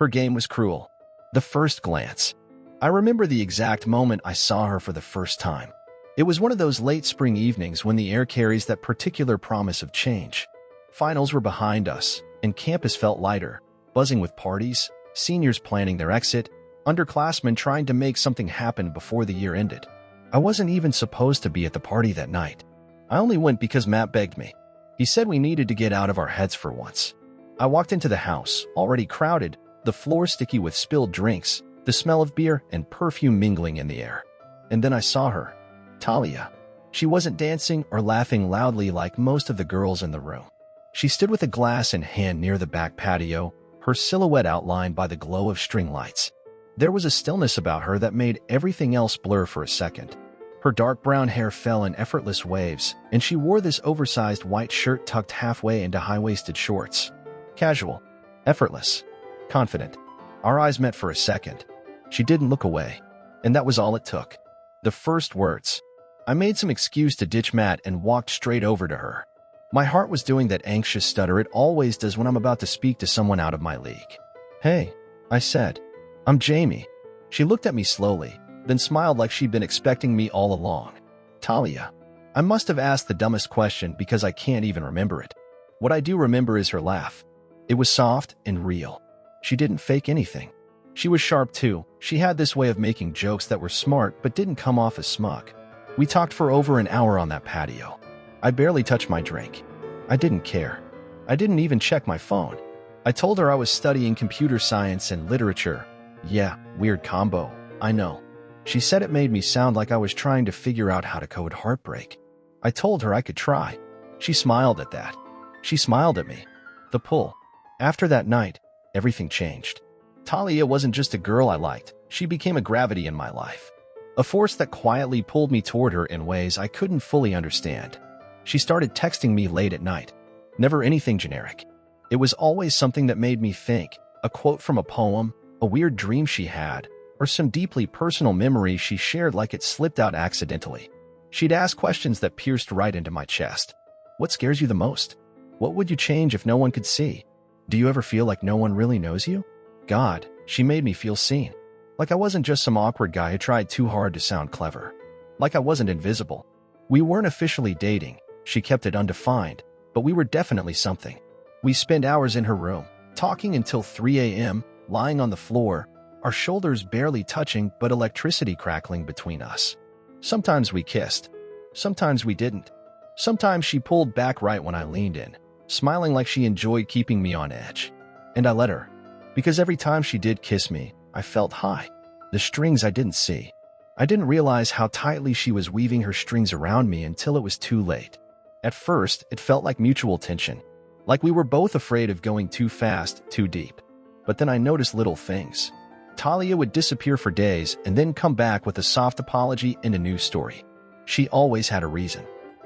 Her game was cruel. The first glance. I remember the exact moment I saw her for the first time. It was one of those late spring evenings when the air carries that particular promise of change. Finals were behind us, and campus felt lighter, buzzing with parties, seniors planning their exit, underclassmen trying to make something happen before the year ended. I wasn't even supposed to be at the party that night. I only went because Matt begged me. He said we needed to get out of our heads for once. I walked into the house, already crowded, the floor sticky with spilled drinks, the smell of beer and perfume mingling in the air. And then I saw her. Talia. She wasn't dancing or laughing loudly like most of the girls in the room. She stood with a glass in hand near the back patio, her silhouette outlined by the glow of string lights. There was a stillness about her that made everything else blur for a second. Her dark brown hair fell in effortless waves, and she wore this oversized white shirt tucked halfway into high-waisted shorts. Casual, effortless, confident. Our eyes met for a second. She didn't look away, and that was all it took. The first words. I made some excuse to ditch Matt and walked straight over to her. My heart was doing that anxious stutter it always does when I'm about to speak to someone out of my league. "Hey," I said. "I'm Jamie." She looked at me slowly, then smiled like she'd been expecting me all along. "Talia." I must have asked the dumbest question because I can't even remember it. What I do remember is her laugh. It was soft and real. She didn't fake anything. She was sharp too. She had this way of making jokes that were smart but didn't come off as smug. We talked for over an hour on that patio. I barely touched my drink. I didn't care. I didn't even check my phone. I told her I was studying computer science and literature. Yeah, weird combo, I know. She said it made me sound like I was trying to figure out how to code heartbreak. I told her I could try. She smiled at that. She smiled at me. The pull. After that night, everything changed. Talia wasn't just a girl I liked. She became a gravity in my life. A force that quietly pulled me toward her in ways I couldn't fully understand. She started texting me late at night. Never anything generic. It was always something that made me think, a quote from a poem, a weird dream she had, or some deeply personal memory she shared like it slipped out accidentally. She'd ask questions that pierced right into my chest. What scares you the most? What would you change if no one could see? Do you ever feel like no one really knows you? God, she made me feel seen. Like I wasn't just some awkward guy who tried too hard to sound clever. Like I wasn't invisible. We weren't officially dating. She kept it undefined, but we were definitely something. We spent hours in her room, talking until 3 a.m., lying on the floor, our shoulders barely touching but electricity crackling between us. Sometimes we kissed. Sometimes we didn't. Sometimes she pulled back right when I leaned in, smiling like she enjoyed keeping me on edge. And I let her. Because every time she did kiss me, I felt high. The strings I didn't see. I didn't realize how tightly she was weaving her strings around me until it was too late. At first, it felt like mutual tension, like we were both afraid of going too fast, too deep. But then I noticed little things. Talia would disappear for days and then come back with a soft apology and a new story. She always had a reason.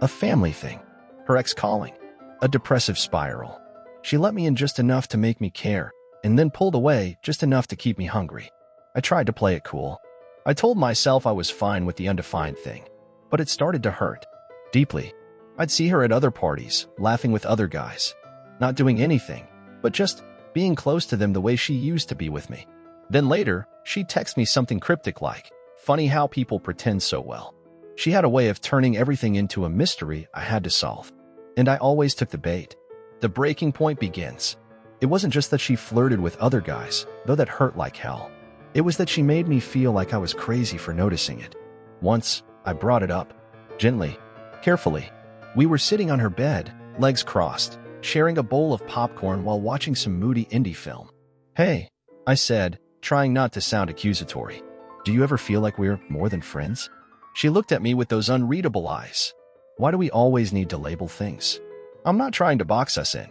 A family thing. Her ex calling. A depressive spiral. She let me in just enough to make me care, and then pulled away just enough to keep me hungry. I tried to play it cool. I told myself I was fine with the undefined thing. But it started to hurt. Deeply. I'd see her at other parties, laughing with other guys. Not doing anything, but just being close to them the way she used to be with me. Then later, she'd text me something cryptic like, "Funny how people pretend so well." She had a way of turning everything into a mystery I had to solve. And I always took the bait. The breaking point begins. It wasn't just that she flirted with other guys, though that hurt like hell. It was that she made me feel like I was crazy for noticing it. Once, I brought it up. Gently. Carefully. We were sitting on her bed, legs crossed, sharing a bowl of popcorn while watching some moody indie film. "Hey," I said, trying not to sound accusatory. "Do you ever feel like we're more than friends?" She looked at me with those unreadable eyes. Why do we always need to label things? I'm not trying to box us in.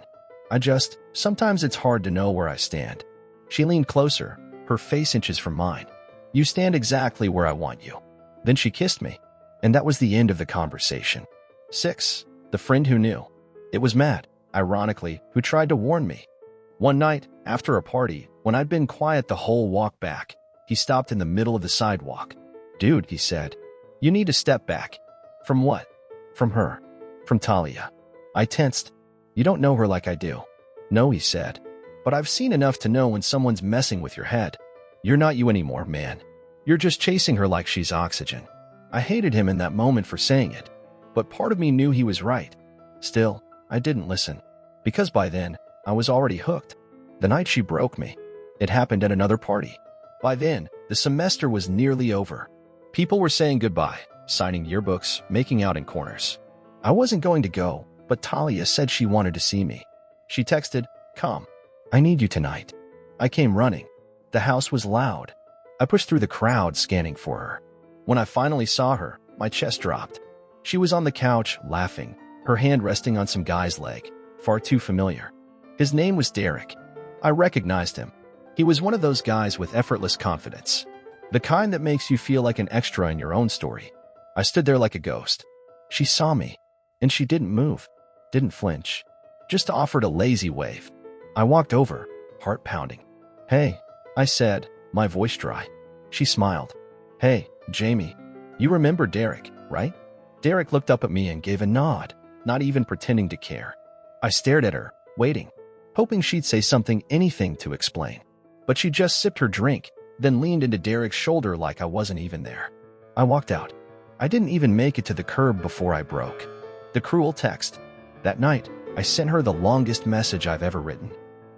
Sometimes it's hard to know where I stand. She leaned closer, her face inches from mine. "You stand exactly where I want you." Then she kissed me. And that was the end of the conversation. 6. The friend who knew. It was Matt, ironically, who tried to warn me. One night, after a party, when I'd been quiet the whole walk back, he stopped in the middle of the sidewalk. "Dude," he said, "you need to step back." From what? From her. From Talia. I tensed. "You don't know her like I do." "No," he said. But I've seen enough to know when someone's messing with your head. You're not you anymore, man. You're just chasing her like she's oxygen. I hated him in that moment for saying it, but part of me knew he was right. Still, I didn't listen, because by then, I was already hooked. The night she broke me, it happened at another party. By then, the semester was nearly over. People were saying goodbye, signing yearbooks, making out in corners. I wasn't going to go, but Talia said she wanted to see me. She texted, "Come. I need you tonight." I came running. The house was loud. I pushed through the crowd, scanning for her. When I finally saw her, my chest dropped. She was on the couch, laughing, her hand resting on some guy's leg, far too familiar. His name was Derek. I recognized him. He was one of those guys with effortless confidence, the kind that makes you feel like an extra in your own story. I stood there like a ghost. She saw me, and she didn't move, didn't flinch, just offered a lazy wave. I walked over, heart pounding. "Hey," I said, my voice dry. She smiled. "Hey, Jamie, you remember Derek, right?" Derek looked up at me and gave a nod, not even pretending to care. I stared at her, waiting, hoping she'd say something, anything to explain. But she just sipped her drink, then leaned into Derek's shoulder like I wasn't even there. I walked out. I didn't even make it to the curb before I broke. The cruel text. That night, I sent her the longest message I've ever written.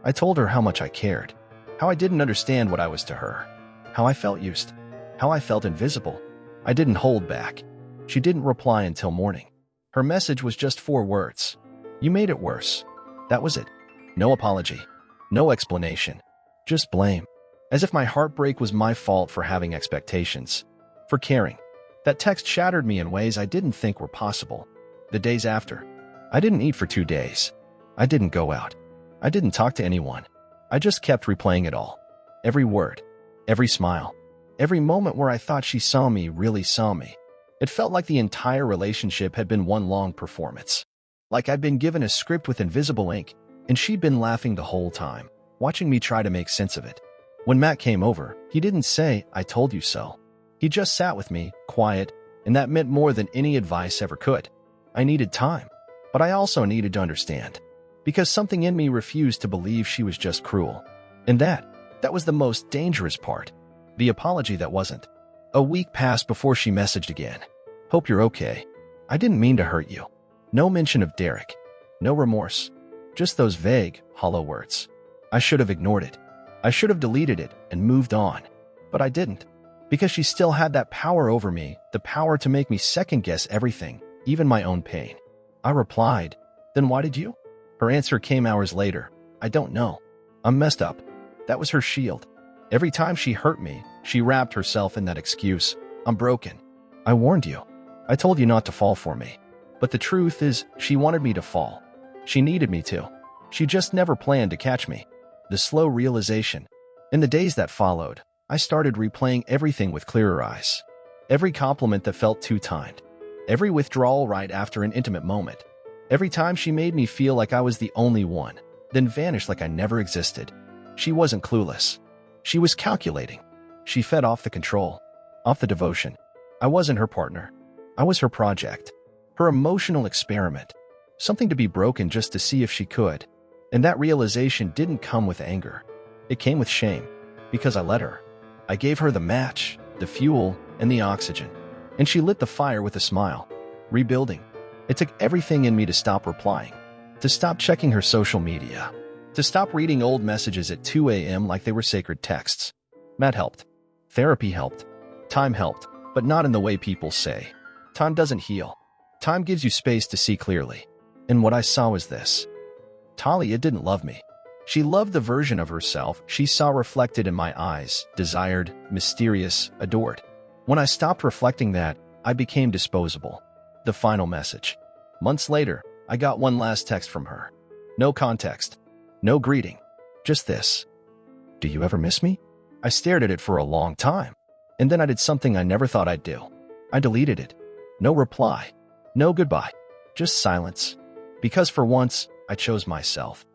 I told her how much I cared, how I didn't understand what I was to her, how I felt used, how I felt invisible. I didn't hold back. She didn't reply until morning. Her message was just 4 words. "You made it worse." That was it. No apology. No explanation. Just blame. As if my heartbreak was my fault for having expectations, for caring. That text shattered me in ways I didn't think were possible. The days after, I didn't eat for 2 days. I didn't go out. I didn't talk to anyone. I just kept replaying it all. Every word, every smile, every moment where I thought she saw me, really saw me. It felt like the entire relationship had been one long performance. Like I'd been given a script with invisible ink, and she'd been laughing the whole time, watching me try to make sense of it. When Matt came over, he didn't say, "I told you so." He just sat with me, quiet, and that meant more than any advice ever could. I needed time, but I also needed to understand, because something in me refused to believe she was just cruel. And that was the most dangerous part. The apology that wasn't. A week passed before she messaged again. "Hope you're okay. I didn't mean to hurt you." No mention of Derek. No remorse. Just those vague, hollow words. I should have ignored it. I should have deleted it and moved on. But I didn't. Because she still had that power over me, the power to make me second-guess everything, even my own pain. I replied, "Then why did you?" Her answer came hours later. "I don't know. I'm messed up." That was her shield. Every time she hurt me, she wrapped herself in that excuse. "I'm broken. I warned you. I told you not to fall for me." But the truth is, she wanted me to fall. She needed me to. She just never planned to catch me. The slow realization. In the days that followed, I started replaying everything with clearer eyes. Every compliment that felt too kind. Every withdrawal right after an intimate moment. Every time she made me feel like I was the only one, then vanished like I never existed. She wasn't clueless. She was calculating. She fed off the control, off the devotion. I wasn't her partner. I was her project, her emotional experiment, something to be broken just to see if she could. And that realization didn't come with anger. It came with shame, because I let her. I gave her the match, the fuel, and the oxygen. And she lit the fire with a smile, rebuilding. It took everything in me to stop replying, to stop checking her social media, to stop reading old messages at 2 a.m. like they were sacred texts. Matt helped. Therapy helped. Time helped, but not in the way people say. Time doesn't heal. Time gives you space to see clearly. And what I saw was this. Talia didn't love me. She loved the version of herself she saw reflected in my eyes, desired, mysterious, adored. When I stopped reflecting that, I became disposable. The final message. Months later, I got one last text from her. No context. No greeting. Just this. "Do you ever miss me?" I stared at it for a long time. And then I did something I never thought I'd do. I deleted it. No reply. No goodbye. Just silence. Because for once, I chose myself.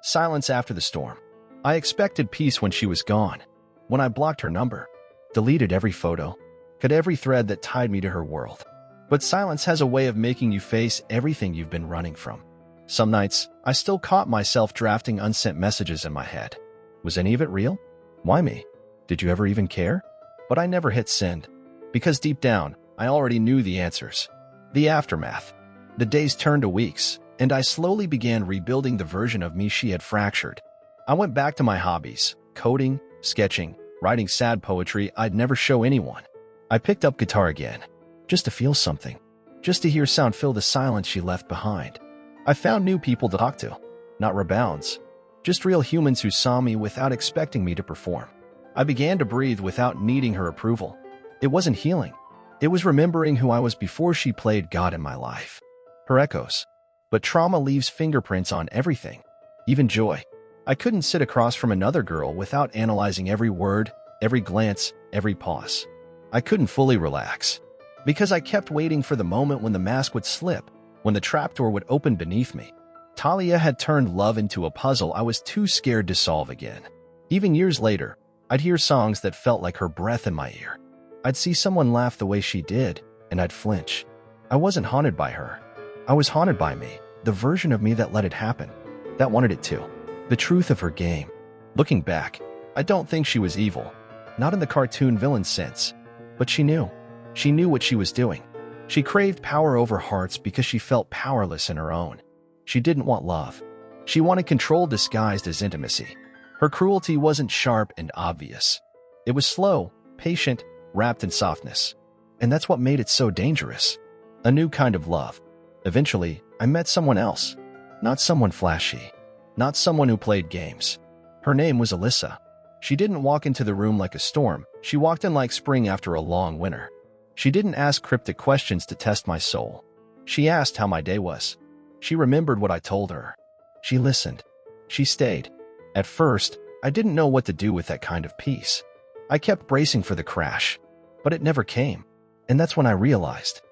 Silence after the storm. I expected peace when she was gone. When I blocked her number. Deleted every photo. Cut every thread that tied me to her world. But silence has a way of making you face everything you've been running from. Some nights, I still caught myself drafting unsent messages in my head. Was any of it real? Why me? Did you ever even care? But I never hit send. Because deep down, I already knew the answers. The aftermath. The days turned to weeks, and I slowly began rebuilding the version of me she had fractured. I went back to my hobbies, coding, sketching, writing sad poetry I'd never show anyone. I picked up guitar again, just to feel something, just to hear sound fill the silence she left behind. I found new people to talk to, not rebounds, just real humans who saw me without expecting me to perform. I began to breathe without needing her approval. It wasn't healing. It was remembering who I was before she played God in my life. Her echoes. But trauma leaves fingerprints on everything, even joy. I couldn't sit across from another girl without analyzing every word, every glance, every pause. I couldn't fully relax, because I kept waiting for the moment when the mask would slip, when the trapdoor would open beneath me. Talia had turned love into a puzzle I was too scared to solve again. Even years later, I'd hear songs that felt like her breath in my ear. I'd see someone laugh the way she did, and I'd flinch. I wasn't haunted by her. I was haunted by me, the version of me that let it happen, that wanted it to. The truth of her game. Looking back, I don't think she was evil, not in the cartoon villain sense, but she knew. She knew what she was doing. She craved power over hearts because she felt powerless in her own. She didn't want love. She wanted control disguised as intimacy. Her cruelty wasn't sharp and obvious. It was slow, patient, wrapped in softness. And that's what made it so dangerous. A new kind of love. Eventually, I met someone else. Not someone flashy. Not someone who played games. Her name was Alyssa. She didn't walk into the room like a storm. She walked in like spring after a long winter. She didn't ask cryptic questions to test my soul. She asked how my day was. She remembered what I told her. She listened. She stayed. At first, I didn't know what to do with that kind of peace. I kept bracing for the crash, but it never came. And that's when I realized.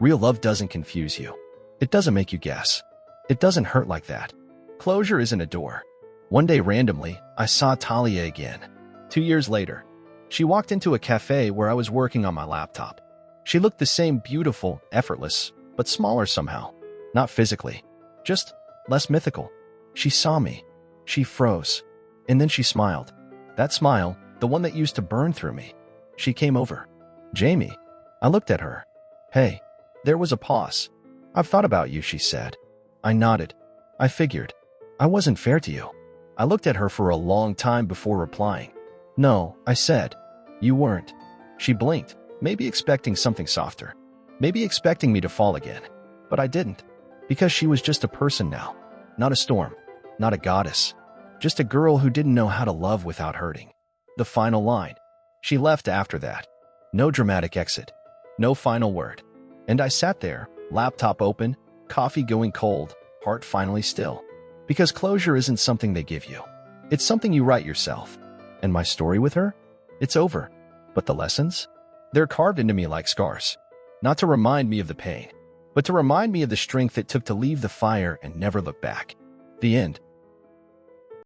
Real love doesn't confuse you. It doesn't make you guess. It doesn't hurt like that. Closure isn't a door. One day randomly, I saw Talia again. 2 years later, she walked into a cafe where I was working on my laptop. She looked the same, beautiful, effortless, but smaller somehow. Not physically, just less mythical. She saw me. She froze. And then she smiled. That smile, the one that used to burn through me. She came over. Jamie. I looked at her. Hey. There was a pause. I've thought about you, she said. I nodded. I figured. I wasn't fair to you. I looked at her for a long time before replying. No, I said. You weren't. She blinked, maybe expecting something softer. Maybe expecting me to fall again. But I didn't. Because she was just a person now. Not a storm. Not a goddess. Just a girl who didn't know how to love without hurting. The final line. She left after that. No dramatic exit. No final word. And I sat there, laptop open, coffee going cold, heart finally still. Because closure isn't something they give you. It's something you write yourself. And my story with her? It's over. But the lessons? They're carved into me like scars. Not to remind me of the pain, but to remind me of the strength it took to leave the fire and never look back. The end.